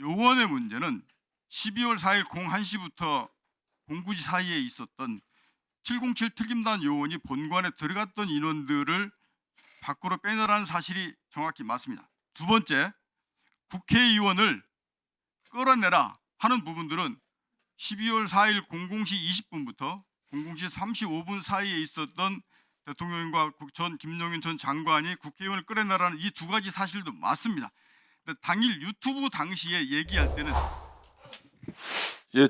요원의 문제는 12월 4일 01시부터 09시 사이에 있었던 707 특임단 요원이 본관에 들어갔던 인원들을 밖으로 빼내라는 사실이 정확히 맞습니다. 두 번째, 국회의원을 끌어내라 하는 부분들은 12월 4일 00시 20분부터 00시 35분 사이에 있었던 대통령과 전 김용현 전 장관이 국회의원을 끌어내라는 이 두 가지 사실도 맞습니다. 당일 유튜브 당시에 얘기할 때는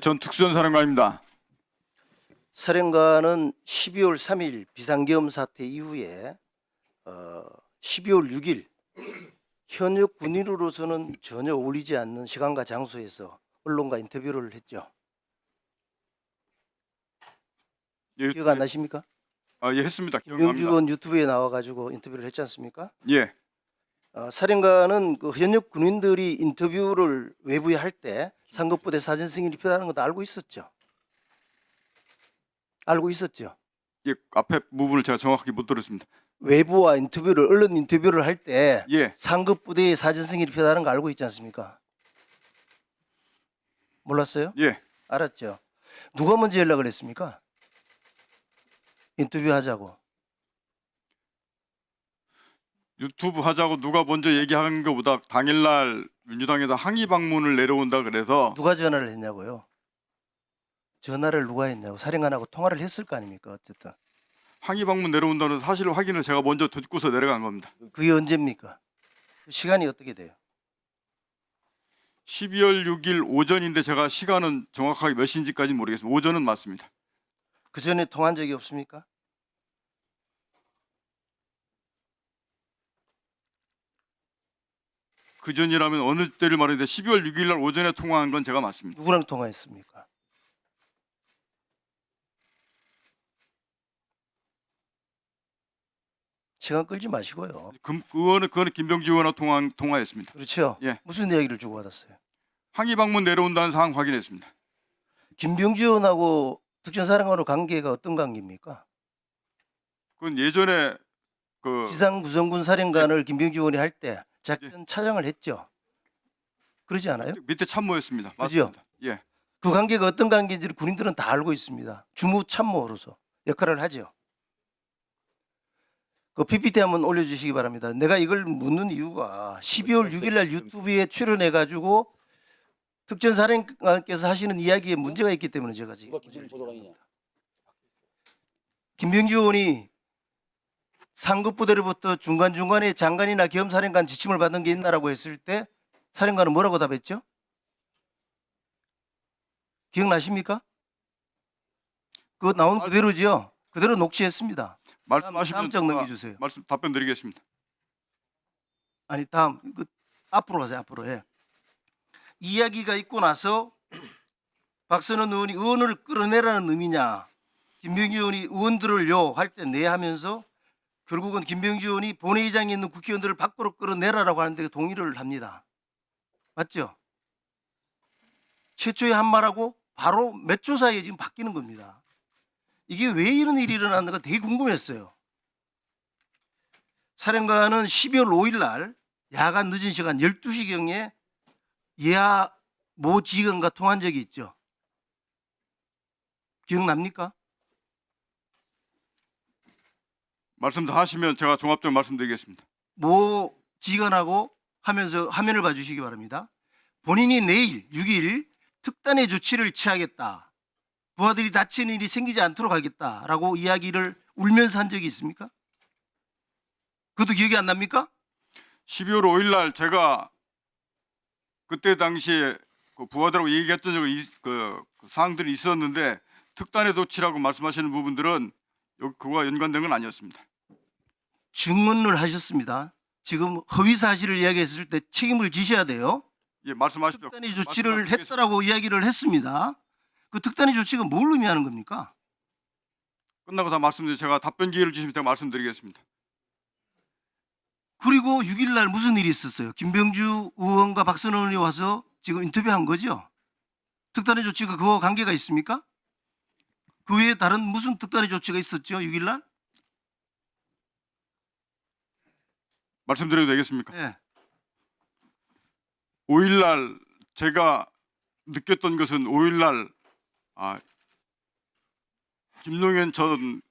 전 특수전사령관입니다. 사령관은 12월 3일 비상계엄 사태 이후에 12월 6일 현역 군인으로서는 전혀 어울리지 않는 시간과 장소에서 언론과 인터뷰를 했죠. 기억 안 나십니까? 예, 했습니다. 김병주 기억납니다. 의원 유튜브에 나와가지고 인터뷰를 했지 않습니까? 예, 사령관은 그 현역 군인들이 인터뷰를 외부에 할 때 상급부대 사전 승인이 필요하다는 것도 알고 있었죠. 알고 있었죠. 예, 앞에 부분을 제가 정확하게 못 들었습니다. 외부와 인터뷰를 언론 인터뷰를 할 때 예, 상급부대의 사전 승인이 필요하다는 거 알고 있지 않습니까? 몰랐어요? 예, 알았죠. 누가 먼저 연락을 했습니까? 인터뷰 하자고. 유튜브 하자고 누가 먼저 얘기하는 것보다 당일날 민주당에서 항의 방문을 내려온다 그래서 누가 전화를 했냐고요? 전화를 누가 했냐고. 사령관하고 통화를 했을 거 아닙니까? 어쨌든. 항의 방문 내려온다는 사실 확인을 제가 먼저 듣고서 내려간 겁니다. 그게 언제입니까? 시간이 어떻게 돼요? 12월 6일 오전인데 제가 시간은 정확하게 몇 시인지까지는 모르겠습니다. 오전은 맞습니다. 그 전에 통화한 적이 없습니까? 그 전이라면 어느 때를 말하는데 12월 6일 날 오전에 통화한 건 제가 맞습니다. 누구랑 통화했습니까? 시간 끌지 마시고요. 그거는 김병주 의원과 통화했습니다. 그렇죠? 예. 무슨 이야기를 주고받았어요? 항의 방문 내려온다는 사항 확인했습니다. 김병주 의원하고 특전사령관으로 관계가 어떤 관계입니까? 그건 예전에 그 지상구성군 사령관을 김병주 의원이 할 때 작전 차장을 했죠. 그러지 않아요? 밑에 참모였습니다. 그죠? 맞습니다. 예. 그 관계가 어떤 관계인지를 군인들은 다 알고 있습니다. 주무 참모로서 역할을 하죠. 그 PPT 한번 올려주시기 바랍니다. 내가 이걸 묻는 이유가 12월 6일 날 유튜브에 출연해 가지고 특전사령관께서 하시는 이야기에 문제가 있기 때문에 제가 지금 김병주 의원이 상급부대로부터 중간중간에 장관이나 겸사령관 지침을 받은 게 있나라고 했을 때 사령관은 뭐라고 답했죠? 기억나십니까? 그거 나온 그대로죠. 그대로 녹취했습니다. 말씀하시면 다음 장 넘겨주세요. 답변 드리겠습니다. 아니 다음 앞으로 가세요. 앞으로. 예. 이야기가 있고 나서 박선원 의원이 의원을 끌어내라는 의미냐, 김병주 의원이 의원들을요 할 때 네 하면서 결국은 김병주 의원이 본회의장에 있는 국회의원들을 밖으로 끌어내라라고 하는데 동의를 합니다. 맞죠? 최초의 한 말하고 바로 몇 초 사이에 지금 바뀌는 겁니다. 이게 왜 이런 일이 일어났는가 되게 궁금했어요. 사령관은 12월 5일 날 야간 늦은 시간 12시경에 예하 모 지휘관과 통화한 적이 있죠. 기억납니까? 말씀 다 하시면 제가 종합적으로 말씀드리겠습니다. 모 지휘관하고 하면서 화면을 봐주시기 바랍니다. 본인이 내일 6일 특단의 조치를 취하겠다. 부하들이 다치는 일이 생기지 않도록 하겠다라고 이야기를 울면서 한 적이 있습니까? 그것도 기억이 안 납니까? 12월 5일 날 제가 그때 당시에 그 부하들하고 얘기했던 적이 그 사항들이 있었는데 특단의 조치라고 말씀하시는 부분들은 그거와 연관된 건 아니었습니다. 증언을 하셨습니다. 지금 허위 사실을 이야기했을 때 책임을 지셔야 돼요. 예, 말씀하십시오. 특단의 조치를 했다라고 이야기를 했습니다. 그 특단의 조치가 뭘 의미하는 겁니까? 끝나고 다 말씀드리고 제가 답변 기회를 주시면 제가 말씀드리겠습니다. 그리고 6일 날 무슨 일이 있었어요? 김병주 의원과 박선원 의원이 와서 지금 인터뷰한 거죠. 특단의 조치가 그거와 관계가 있습니까? 그 외에 다른 무슨 특단의 조치가 있었죠? 6일 날? 말씀드려도 되겠습니까? 네. 5일 날 제가 느꼈던 것은 5일날 김용현 전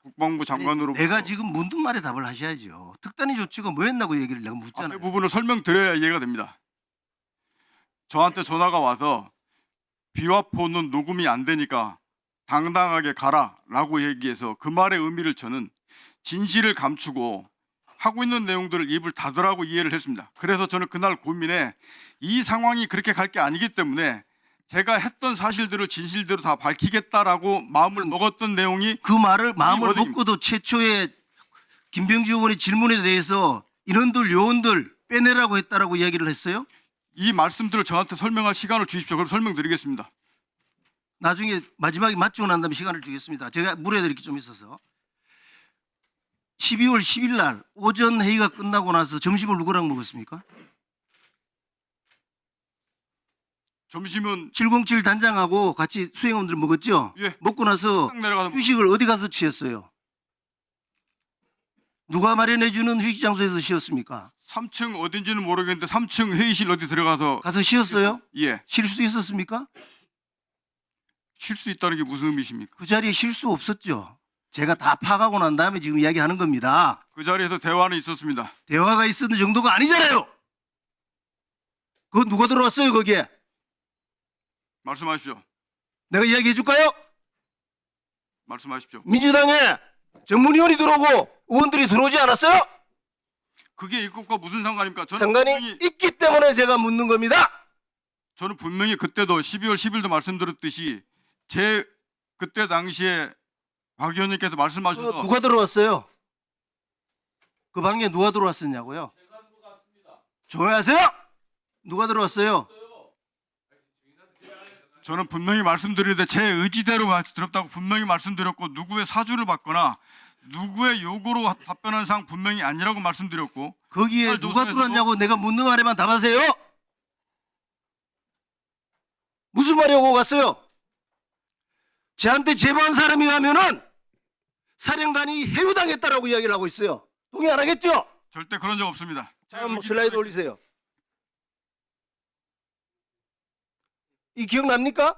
국방부 장관으로 내가 지금 묻는 말에 답을 하셔야죠. 특단의 조치가 뭐였나고 얘기를 내가 앞에 묻잖아요. 부분을 설명드려야 이해가 됩니다. 저한테 전화가 와서 비화포는 녹음이 안 되니까 당당하게 가라라고 얘기해서 그 말의 의미를 저는 진실을 감추고 하고 있는 내용들을 입을 닫으라고 이해를 했습니다. 그래서 저는 그날 고민에 이 상황이 그렇게 갈 게 아니기 때문에 제가 했던 사실들을 진실대로 다 밝히겠다라고 마음을 먹었던 내용이 그 말을 마음을 어디- 먹고도 최초에 김병지 의원의 질문에 대해서 인원들 요원들 빼내라고 했다라고 이야기를 했어요. 이 말씀들을 저한테 설명할 시간을 주십시오. 그럼 설명드리겠습니다. 나중에 마지막에 맞추고 난 다음에 시간을 주겠습니다. 제가 물어드릴 게 좀 있어서 12월 10일 날 오전 회의가 끝나고 나서 점심을 누구랑 먹었습니까? 점심은 707 단장하고 같이 수행원들 먹었죠? 예. 먹고 나서 딱 내려가서 휴식을 어디 가서 취했어요? 누가 마련해 주는 휴식 장소에서 쉬었습니까? 3층 어딘지는 모르겠는데 3층 회의실 어디 들어가서 가서 쉬었어요? 예, 쉴 수 있었습니까? 쉴 수 있다는 게 무슨 의미십니까? 그 자리에 쉴 수 없었죠. 제가 다 파악하고 난 다음에 지금 이야기하는 겁니다. 그 자리에서 대화는 있었습니다. 대화가 있었는 정도가 아니잖아요. 그거 누가 들어왔어요 거기에? 말씀하십시오. 내가 이야기해 줄까요? 말씀하십시오. 민주당에 전문위원이 들어오고 의원들이 들어오지 않았어요? 그게 이것과 무슨 상관입니까? 상관이 있기 때문에 제가 묻는 겁니다. 저는 분명히 그때도 12월 10일도 말씀드렸듯이 제 그때 당시에 박 의원님께서 말씀하셔서 누가 들어왔어요? 그 방에 누가 들어왔었냐고요? 조용히 하세요. 누가 들어왔어요? 저는 분명히 말씀드리는데 제 의지대로 들었다고 분명히 말씀드렸고 누구의 사주를 받거나 누구의 요구로 답변한 사항 분명히 아니라고 말씀드렸고 거기에 누가 들어왔냐고 내가 묻는 말에만 답하세요. 무슨 말이 오고 갔어요? 저한테 제보한 사람이 가면은 사령관이 해유당했다라고 이야기를 하고 있어요. 동의 안 하겠죠? 절대 그런 적 없습니다. 다음 슬라이드 올리세요. 이 기억납니까?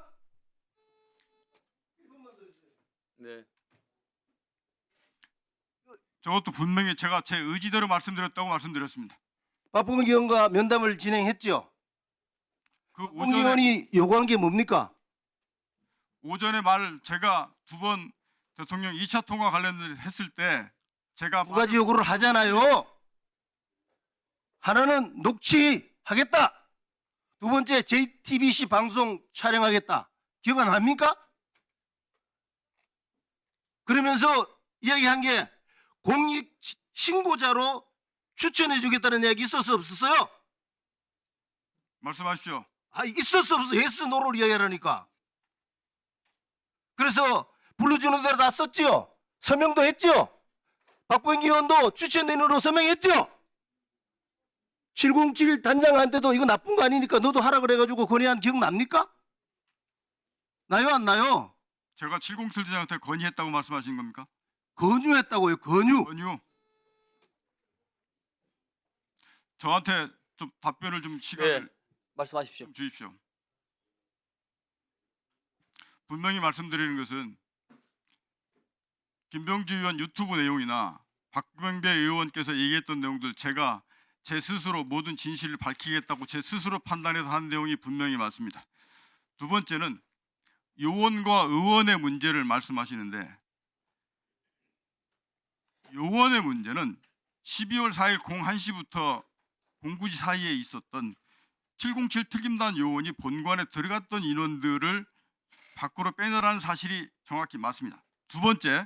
네. 저것도 분명히 제가 제 의지대로 말씀드렸다고 말씀드렸습니다. 박봉기 의원과 면담을 진행했죠. 그 박봉기 의원이 요구한 게 뭡니까? 오전에 말 제가 두 번 대통령 2차 통화 관련해서 했을 때 제가 두 가지 요구를 하잖아요. 하나는 녹취하겠다. 두 번째 JTBC 방송 촬영하겠다. 기억 안 납니까? 그러면서 이야기한 게 공익 신고자로 추천해 주겠다는 이야기 있었어 없었어요? 말씀하십시오. 있었어 없었어? 예스 노를 이야기하라니까. 그래서 불러주는 대로 다 썼죠. 서명도 했죠. 박봉기 의원도 추천인으로 서명했죠. 707 단장한테도 이거 나쁜 거 아니니까 너도 하라 그래가지고 건의한 기억 납니까? 나요 안 나요? 제가 707 대장한테 건의했다고 말씀하신 겁니까? 권유했다고요. 권유. 건의. 저한테 좀 답변을 좀 시간을 말씀하십시오. 좀 주십시오. 분명히 말씀드리는 것은 김병주 의원 유튜브 내용이나 박병배 의원께서 얘기했던 내용들 제가 제 스스로 모든 진실을 밝히겠다고 제 스스로 판단해서 한 내용이 분명히 맞습니다. 두 번째는 요원과 의원의 문제를 말씀하시는데 요원의 문제는 12월 4일 01시부터 09시 사이에 있었던 707 특임단 요원이 본관에 들어갔던 인원들을 밖으로 빼내라는 사실이 정확히 맞습니다. 두 번째,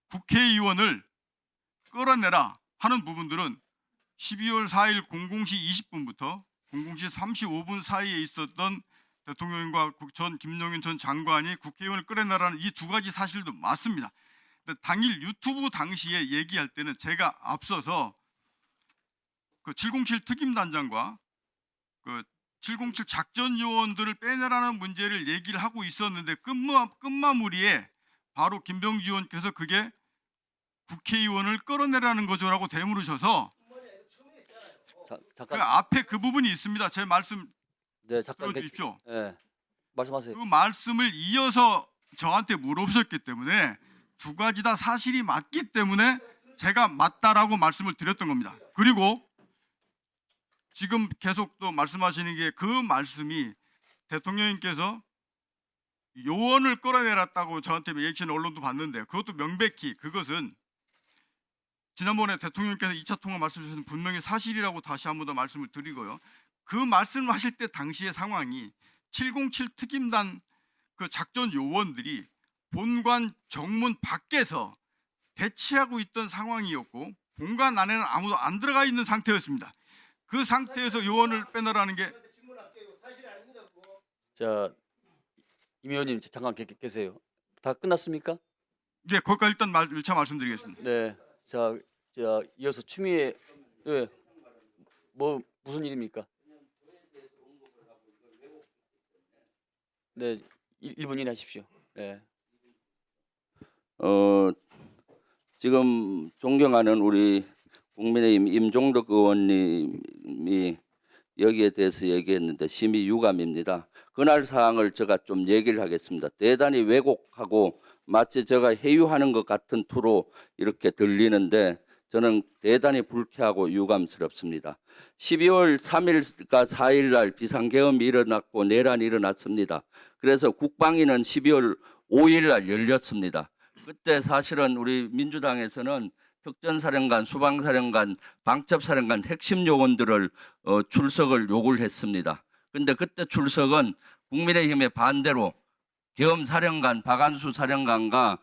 국회의원을 끌어내라 하는 부분들은 12월 4일 00시 20분부터 00시 35분 사이에 있었던 대통령과 전 김용현 전 장관이 국회의원을 끌어내라는 이 두 가지 사실도 맞습니다. 근데 당일 유튜브 당시에 얘기할 때는 제가 앞서서 그 707 특임단장과 그 707 작전 요원들을 빼내라는 문제를 얘기를 하고 있었는데 끝마무리에 바로 김병주 의원께서 그게 국회의원을 끌어내라는 거죠라고 되물으셔서 그 잠깐. 앞에 그 부분이 있습니다. 제 말씀 네, 잠깐 들어주십시오. 예. 말씀하세요. 그 말씀을 이어서 저한테 물어보셨기 때문에 두 가지 다 사실이 맞기 때문에 제가 맞다라고 말씀을 드렸던 겁니다. 그리고 지금 계속 또 말씀하시는 게 그 말씀이 대통령님께서 요원을 끌어내렸다고 저한테 얘기하시는 언론도 봤는데 그것도 명백히 그것은 지난번에 대통령께서 2차 통화 말씀하신 분명히 사실이라고 다시 한 번 더 말씀을 드리고요. 그 말씀하실 때 당시의 상황이 707 특임단 그 작전 요원들이 본관 정문 밖에서 대치하고 있던 상황이었고 본관 안에는 아무도 안 들어가 있는 상태였습니다. 그 상태에서 요원을 빼내라는 게 자, 임 의원님 잠깐 계세요. 다 끝났습니까? 네, 거기까지 일단 1차 말씀드리겠습니다. 네. 자, 이어서 추미애 뭐 무슨 일입니까? 네, 1분 이내 하십시오. 네. 지금 존경하는 우리 국민의힘 임종덕 의원님이 여기에 대해서 얘기했는데 심히 유감입니다. 그날 사항을 제가 좀 얘기를 하겠습니다. 대단히 왜곡하고 마치 제가 회유하는 것 같은 투로 이렇게 들리는데 저는 대단히 불쾌하고 유감스럽습니다. 12월 3일과 4일 날 비상계엄이 일어났고 내란이 일어났습니다. 그래서 국방위는 12월 5일 날 열렸습니다. 그때 사실은 우리 민주당에서는 특전사령관, 수방사령관, 방첩사령관 핵심 요원들을 출석을 요구를 했습니다. 근데 그때 출석은 국민의힘의 반대로 계엄사령관, 박안수 사령관과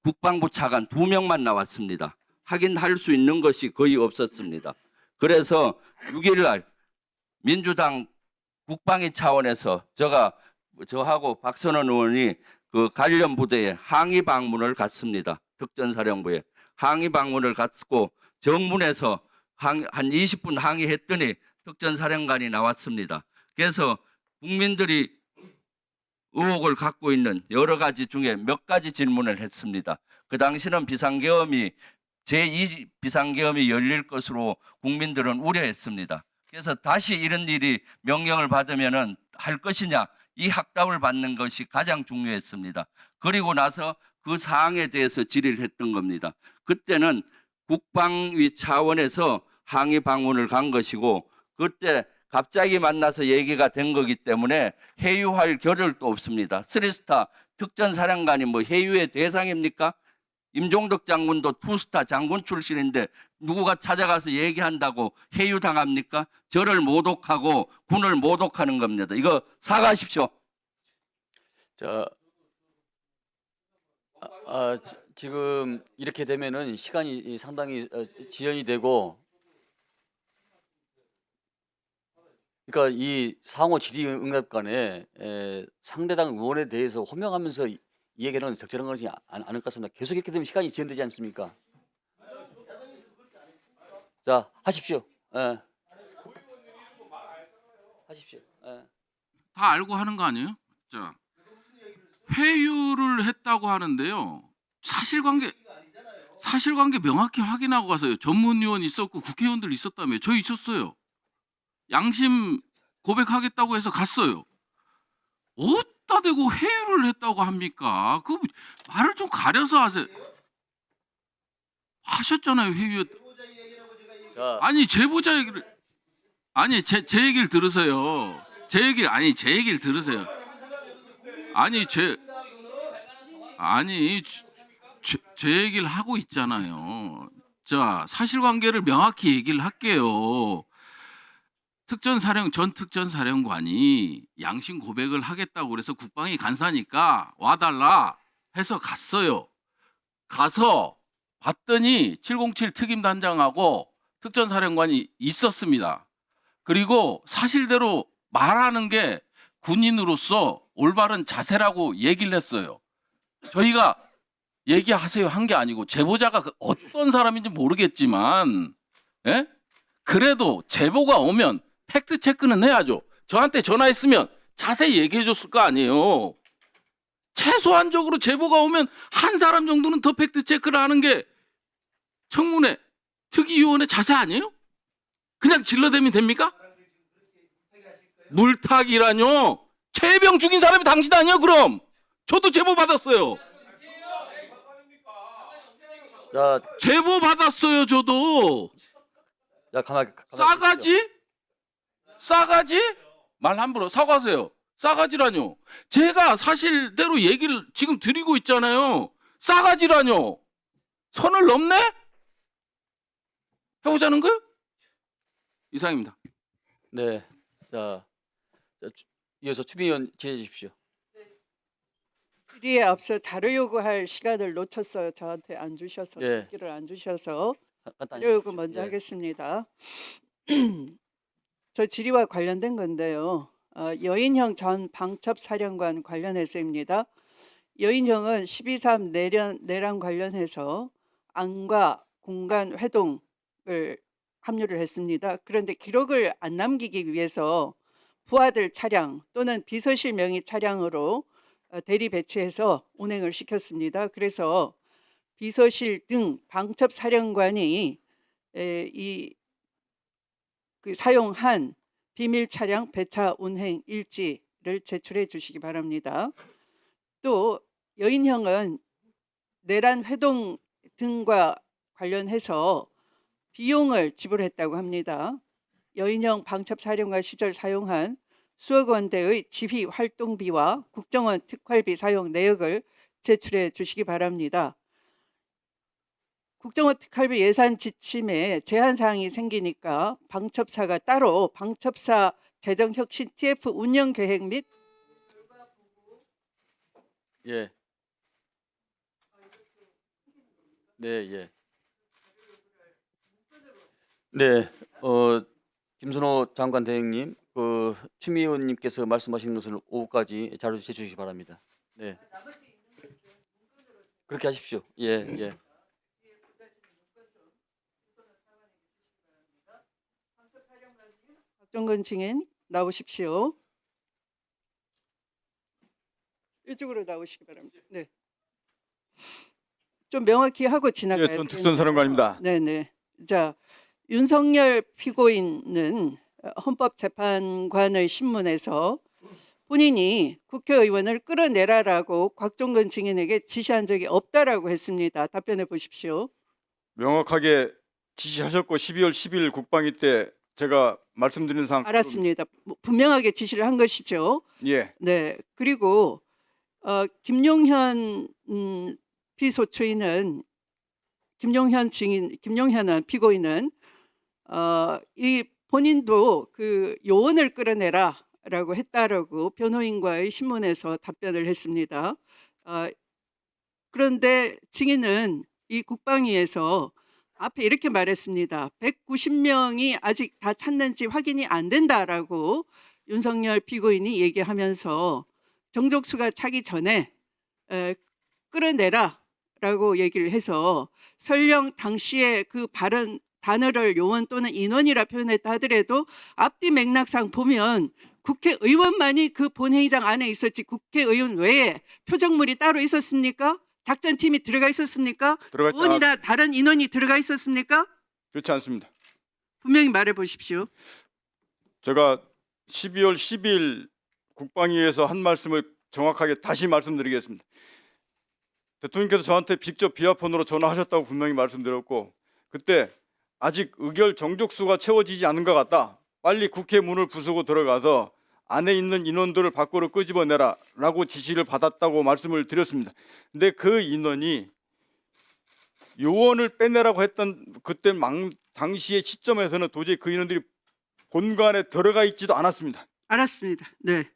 국방부 차관 2명만 나왔습니다. 확인할 수 있는 것이 거의 없었습니다. 그래서 6일 날 민주당 국방위 차원에서 저하고 박선원 의원이 그 관련 부대에 항의 방문을 갔습니다. 특전사령부에 항의 방문을 갔고 정문에서 한 20분 항의했더니 특전사령관이 나왔습니다. 그래서 국민들이 의혹을 갖고 있는 여러 가지 중에 몇 가지 질문을 했습니다. 그 당시는 비상계엄이 제2 비상계엄이 열릴 것으로 국민들은 우려했습니다. 그래서 다시 이런 일이 명령을 받으면은 할 것이냐 이 확답을 받는 것이 가장 중요했습니다. 그리고 나서 그 사항에 대해서 질의를 했던 겁니다. 그때는 국방위 차원에서 항의 방문을 간 것이고 그때 갑자기 만나서 얘기가 된 거기 때문에 회유할 겨를도 없습니다. 3스타 특전사령관이 뭐 회유의 대상입니까? 임종덕 장군도 2스타 장군 출신인데 누구가 찾아가서 얘기한다고 회유당합니까? 저를 모독하고 군을 모독하는 겁니다. 이거 사과하십시오. 자, 지금 이렇게 되면은 시간이 상당히 지연이 되고, 그러니까 이 상호 질의응답관에 상대당 의원에 대해서 호명하면서 이 얘기는 적절한 것이 않을 것 같습니다. 계속 이렇게 되면 시간이 지연되지 않습니까? 자, 하십시오. 예. 하십시오. 예. 다 알고 하는 거 아니에요? 자, 회유를 했다고 하는데요. 사실관계 명확히 확인하고 가서요. 전문위원 있었고 국회의원들 있었다며. 저 있었어요. 양심 고백하겠다고 해서 갔어요. 어디다 대고 회유를 했다고 합니까? 그 말을 좀 가려서 하세요. 하셨잖아요, 회유. 자, 아니 제보자 얘기를 아니 제 얘기를 들으세요. 제 얘기를 들으세요. 제 얘기를 하고 있잖아요. 자, 사실관계를 명확히 얘기를 할게요. 전 특전사령관이 양심 고백을 하겠다고 그래서 국방위 간사니까 와달라 해서 갔어요. 가서 봤더니 707 특임단장하고 특전사령관이 있었습니다. 그리고 사실대로 말하는 게 군인으로서 올바른 자세라고 얘기를 했어요. 저희가 얘기하세요 한 게 아니고 제보자가 어떤 사람인지 모르겠지만 그래도 제보가 오면 팩트 체크는 해야죠. 저한테 전화했으면 자세히 얘기해 줬을 거 아니에요. 최소한적으로 제보가 오면 한 사람 정도는 더 팩트 체크를 하는 게 청문회 특위위원회 자세 아니에요? 그냥 질러대면 됩니까? 물타기라뇨? 최혜병 죽인 사람이 당신 아니야 그럼? 저도 제보 받았어요. 자, 제보 받았어요 저도. 자 가만히 싸가지? 싸가지? 말 함부로 사과하세요. 싸가지라뇨? 제가 사실대로 얘기를 지금 드리고 있잖아요. 싸가지라뇨? 선을 넘네? 해보자는 거요? 이상입니다. 네. 자, 이어서 추미애 의원 진행해 주십시오. 질의에 앞서 자료 요구할 시간을 놓쳤어요. 저한테 안 주셔서 네. 듣기를 안 주셔서 간단히. 자료 요구 먼저 예. 하겠습니다. 저 질의와 관련된 건데요. 여인형 전 방첩사령관 관련해서입니다. 여인형은 12.3 내란 관련해서 안과 공간 회동을 합류를 했습니다. 그런데 기록을 안 남기기 위해서 부하들 차량 또는 비서실 명의 차량으로 대리 배치해서 운행을 시켰습니다. 그래서 비서실 등 방첩사령관이 사용한 비밀 차량 배차 운행 일지를 제출해 주시기 바랍니다. 또 여인형은 내란 회동 등과 관련해서 비용을 지불했다고 합니다. 여인형 방첩사령관 시절 사용한 수억 원대의 지휘 활동비와 국정원 특활비 사용 내역을 제출해 주시기 바랍니다. 국정원 특활비 예산 지침에 제한 사항이 생기니까 방첩사가 따로 방첩사 재정혁신 TF 운영 계획 및 예. 네, 예. 네, 김순호 장관 대행님, 추미애 의원님께서 말씀하신 것을 오후까지 자료 제출하시기 바랍니다. 네. 그렇게 하십시오. 예, 예. 박종건 증인 나오십시오. 이쪽으로 나오시기 바랍니다. 네. 좀 명확히 하고 지나가야 예, 전 특선사령관입니다. 네네. 자, 윤석열 피고인은 헌법재판관의 신문에서 본인이 국회의원을 끌어내라라고 곽종건 증인에게 지시한 적이 없다라고 했습니다. 답변해 보십시오. 명확하게 지시하셨고 12월 10일 국방위 때 제가 말씀드린 사항 알았습니다. 분명하게 지시를 한 것이죠. 예, 네. 그리고 김용현 피소추인은 김용현은 피고인은 이 본인도 그 요원을 끌어내라라고 했다라고 변호인과의 신문에서 답변을 했습니다. 그런데 증인은 이 국방위에서 앞에 이렇게 말했습니다. 190명이 아직 다 찾는지 확인이 안 된다라고 윤석열 피고인이 얘기하면서 정족수가 차기 전에 끌어내라라고 얘기를 해서 설령 당시에 그 발언 단어를 요원 또는 인원이라 표현했다 하더라도 앞뒤 맥락상 보면 국회의원만이 그 본회의장 안에 있었지 국회의원 외에 표적물이 따로 있었습니까? 작전팀이 들어가 있었습니까? 들어가 있지 의원이나 다른 인원이 들어가 있었습니까? 그렇지 않습니다. 분명히 말해 보십시오. 제가 12월 10일 국방위에서 한 말씀을 정확하게 다시 말씀드리겠습니다. 대통령께서 저한테 직접 비화폰으로 전화하셨다고 분명히 말씀드렸고 그때 아직 의결 정족수가 채워지지 않은 것 같다. 빨리 국회 문을 부수고 들어가서 안에 있는 인원들을 밖으로 끄집어내라 라고 지시를 받았다고 말씀을 드렸습니다. 근데 그 인원이 요원을 빼내라고 했던 그때 당시의 시점에서는 도저히 그 인원들이 본관에 들어가 있지도 않았습니다. 알았습니다. 네.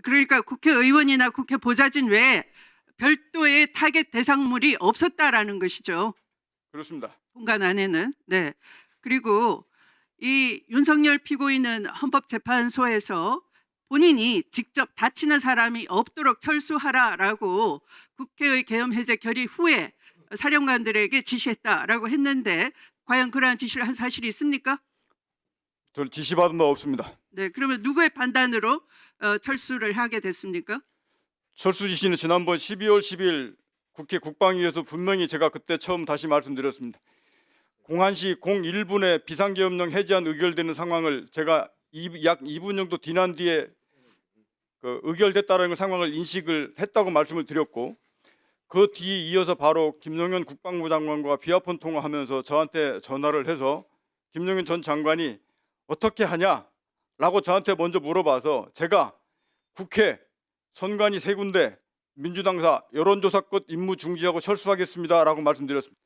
그러니까 국회의원이나 국회 보좌진 외에 별도의 타겟 대상물이 없었다라는 것이죠. 그렇습니다. 본관 안에는. 네. 그리고 이 윤석열 피고인은 헌법재판소에서 본인이 직접 다치는 사람이 없도록 철수하라라고 국회의 계엄 해제 결의 후에 사령관들에게 지시했다라고 했는데 과연 그러한 지시를 한 사실이 있습니까? 저 지시받은 바 없습니다. 네. 그러면 누구의 판단으로 철수를 하게 됐습니까? 철수 지시는 지난번 12월 10일 국회 국방위에서 분명히 제가 그때 처음 다시 말씀드렸습니다. 01시 01분에 비상계엄령 해제안 의결되는 상황을 제가 약 2분 정도 지난 뒤에 그 의결됐다는 상황을 인식을 했다고 말씀을 드렸고, 그 뒤에 이어서 바로 김용현 국방부 장관과 비아폰 통화하면서 저한테 전화를 해서 김용현 전 장관이 어떻게 하냐라고 저한테 먼저 물어봐서 제가 국회 선관위 3군데 민주당사 여론조사권 임무 중지하고 철수하겠습니다라고 말씀드렸습니다.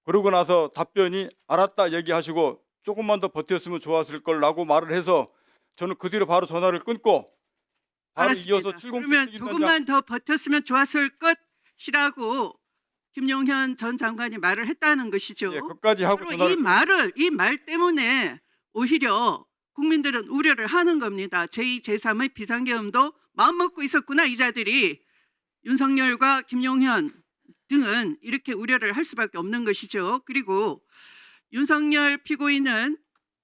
그러고 나서 답변이 알았다 얘기하시고 조금만 더 버텼으면 좋았을 걸라고 말을 해서 저는 그 뒤로 바로 전화를 끊고 바로 알았습니다. 이어서 707 그러면 특임단장 조금만 더 버텼으면 좋았을 것이라고 김용현 전 장관이 말을 했다는 것이죠. 예, 그까지 하고 바로 이 말 때문에 오히려 국민들은 우려를 하는 겁니다. 제2, 제3의 비상계엄도 마음먹고 있었구나 이 자들이. 윤석열과 김용현 등은 이렇게 우려를 할 수밖에 없는 것이죠. 그리고 윤석열 피고인은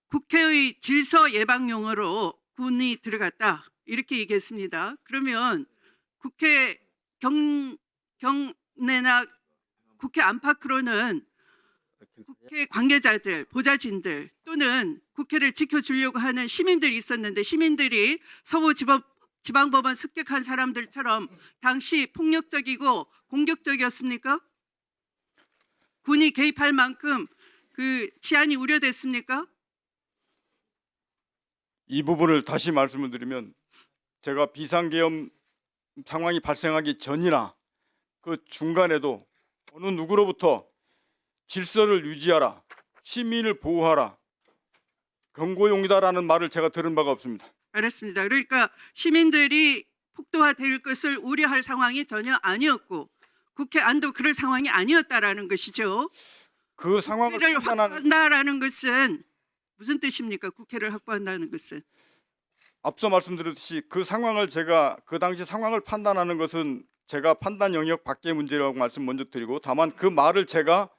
국회의 질서 예방용으로 군이 들어갔다 이렇게 얘기했습니다. 그러면 국회 경내나 국회 안팎으로는 국회 관계자들, 보좌진들 또는 국회를 지켜주려고 하는 시민들이 있었는데 시민들이 서부지방법원 습격한 사람들처럼 당시 폭력적이고 공격적이었습니까? 군이 개입할 만큼 그 치안이 우려됐습니까? 이 부분을 다시 말씀을 드리면 제가 비상계엄 상황이 발생하기 전이나 그 중간에도 어느 누구로부터 질서를 유지하라, 시민을 보호하라, 경고용이다라는 말을 제가 들은 바가 없습니다. 알았습니다. 그러니까 시민들이 폭도화될 것을 우려할 상황이 전혀 아니었고 국회 안도 그럴 상황이 아니었다라는 것이죠. 그 상황을 국회를 판단하는 확보한다라는 것은 무슨 뜻입니까? 국회를 확보한다는 것은. 앞서 말씀드렸듯이 그 상황을 제가 그 당시 상황을 판단하는 것은 제가 판단 영역 밖의 문제라고 말씀 먼저 드리고, 다만 그 말을 제가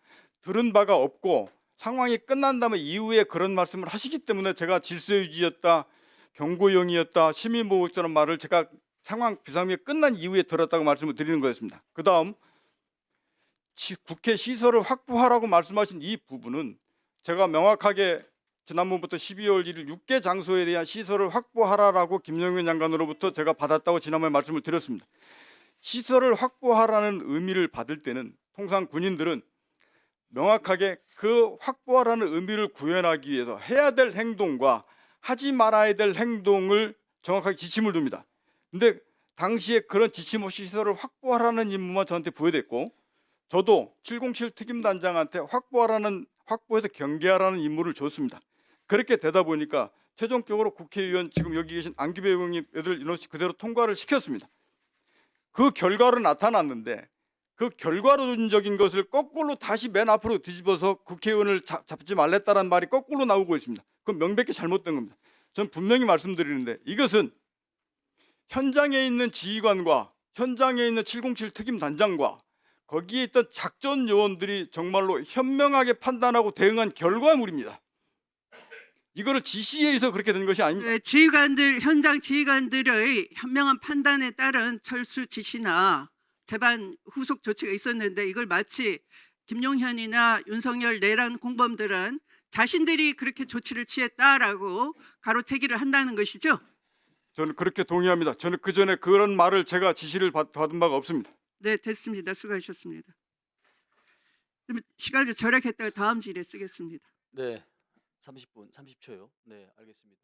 들은 바가 없고 상황이 끝난 다음에 이후에 그런 말씀을 하시기 때문에 제가 질서 유지였다, 경고용이었다, 시민보호였다는 말을 제가 상황 비상계엄이 끝난 이후에 들었다고 말씀을 드리는 거였습니다. 그 다음 국회 시설을 확보하라고 말씀하신 이 부분은 제가 명확하게 지난번부터 12월 1일 6개 장소에 대한 시설을 확보하라라고 김용현 장관으로부터 제가 받았다고 지난번에 말씀을 드렸습니다. 시설을 확보하라는 의미를 받을 때는 통상 군인들은 명확하게 그 확보하라는 의미를 구현하기 위해서 해야 될 행동과 하지 말아야 될 행동을 정확하게 지침을 둡니다. 근데 당시에 그런 지침 없이 시설을 확보하라는 임무만 저한테 부여됐고, 저도 707 특임단장한테 확보해서 경계하라는 임무를 줬습니다. 그렇게 되다 보니까 최종적으로 국회의원 지금 여기 계신 안규배 의원님 애들 이노시 그대로 통과를 시켰습니다. 그 결과로 나타났는데 그 결과론적인 것을 거꾸로 다시 맨 앞으로 뒤집어서 국회의원을 잡지 말랬다는 말이 거꾸로 나오고 있습니다. 그건 명백히 잘못된 겁니다. 전 분명히 말씀드리는데 이것은 현장에 있는 지휘관과 현장에 있는 707 특임단장과 거기에 있던 작전 요원들이 정말로 현명하게 판단하고 대응한 결과물입니다. 이거를 지시에 의해서 그렇게 된 것이 아닙니다. 네, 현장 지휘관들의 현명한 판단에 따른 철수 지시나 재반 후속 조치가 있었는데 이걸 마치 김용현이나 윤석열 내란 공범들은 자신들이 그렇게 조치를 취했다라고 가로채기를 한다는 것이죠. 저는 그렇게 동의합니다. 저는 그 전에 그런 말을 제가 지시를 받은 바가 없습니다. 네, 됐습니다. 수고하셨습니다. 그럼 시간을 절약했다가 다음 질에 쓰겠습니다. 네, 30초요. 네, 알겠습니다.